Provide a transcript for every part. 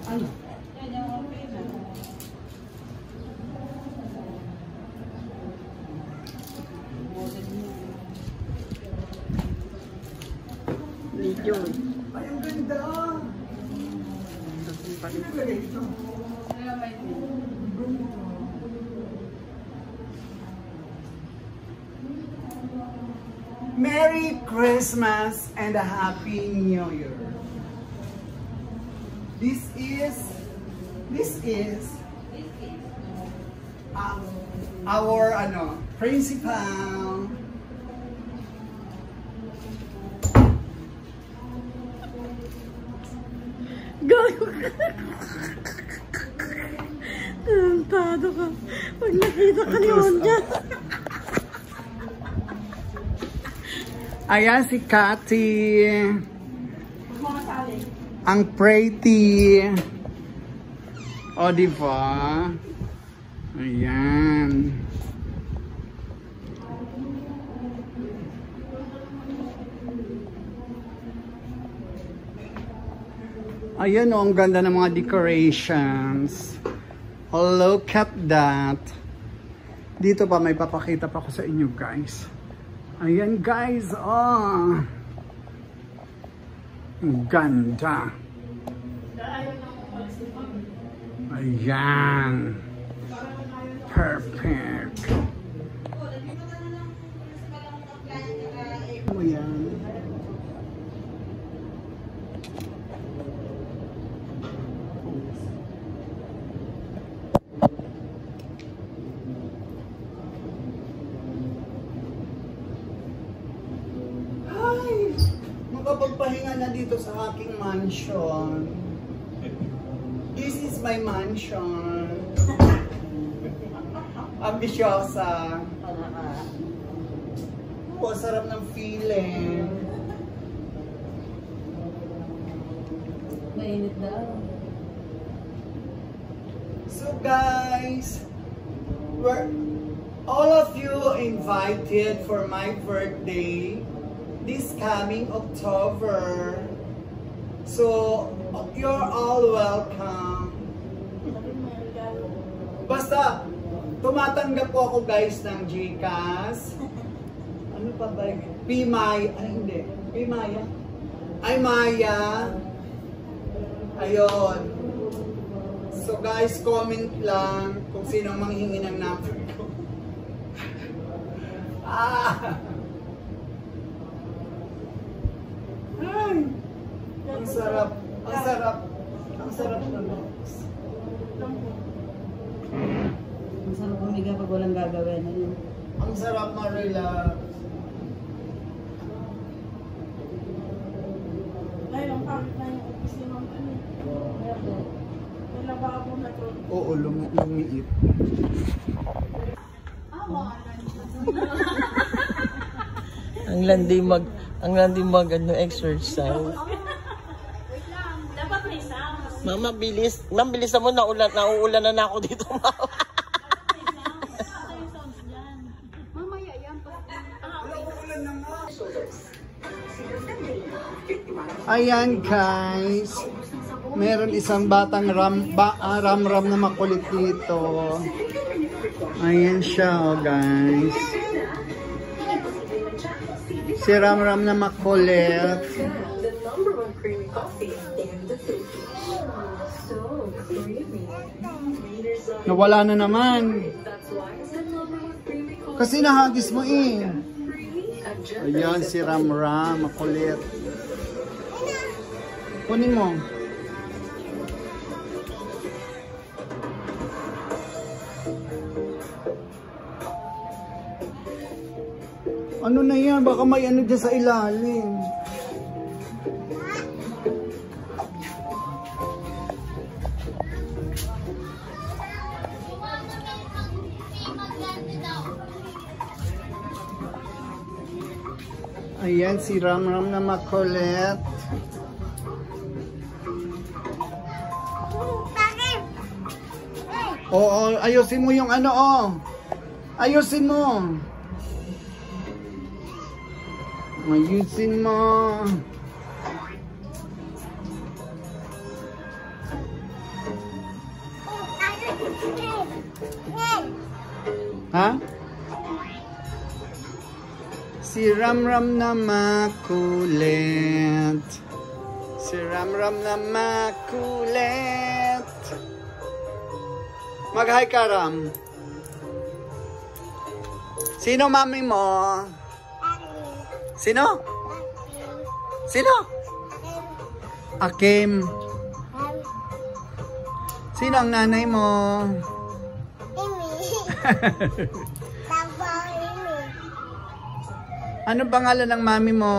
Ano? Medium. Ay, ang ganda! Pinagay ito. Merry Christmas and a Happy New Year. This is our principal. Gago ka. Tado ka. Pag nakita ka ni Onja. Ayan si Cathy. Ang pretty. O, diba? Ayan. Ayan o, ang ganda ng mga decorations. Oh, look at that. Dito pa, may papakita pa ko sa inyo, guys. Ayan, guys. Oh. Ang ganda. Ayan. Perfect. Ayan. Makapagpahinga na dito sa aking mansion. This is my mansion. Ambisyosa. Oh, sarap ng feeling. Mainit daw. So guys, we're all of you invited for my birthday this coming October. So, you're all welcome. Basta, tumatanggap po ako guys ng GCash. Ano pa ba? Pimay. Ay, hindi. Pimaya. Ay, Maya. Ayun. So guys, comment lang kung sino manghingi ng number ko. Ay, ang sarap, ang sarap, ang sarap na box. Ang sarap umiga pag walang gagawin. Ang sarap ma-relax. Ngayon, ang pangit na yung office ng ano. May lababo na to. Oo, lumiit. Ang landi mag ano, exercise. Wait lang, dapat may sounds. Mama, bilis. Ma'am, bilis mo, nauulan na ako dito, mama. Ayan guys, meron isang batang ram-ram na makulit dito. Ayan siya oh guys. Si ram-ram na makulit. Nawala na naman. Kasi nahagis mo eh. Ayan si ram-ram makulit. Kunin mo. Ano na yan? Baka may ano dyan sa ilalim. Ayan si Ram-ram na makulit. Oo, ayusin mo yung ano, oh. Ayusin mo. Ayusin mo. Ha? Si Ramram na makulit. Si Ramram na makulit. Mag-hi ka, Ram. Sino mami mo? Sino? Sino? Akim. Sino ang nanay mo? Ano pangalan ng mami mo?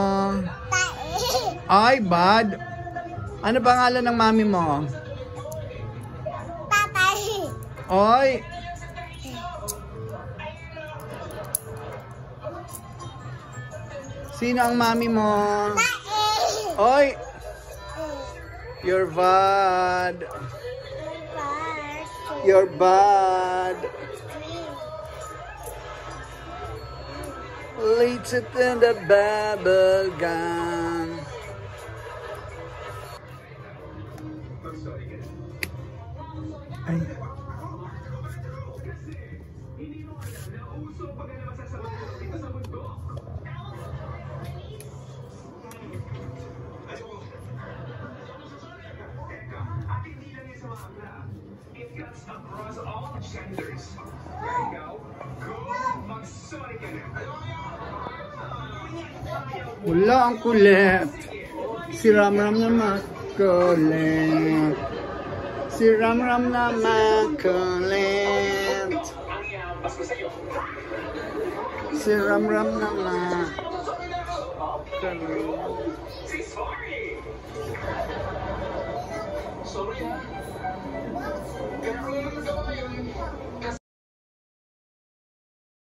Ay, bad. Ano pangalan ng mami mo? Oy. Sino ang mami mo? Oy. You're bad. You're bad. Later than the bubble gum. Ay. Wala ang kulit. Si Ramram na makulit. Si Ramram na makulit. Si Ramram na makulit.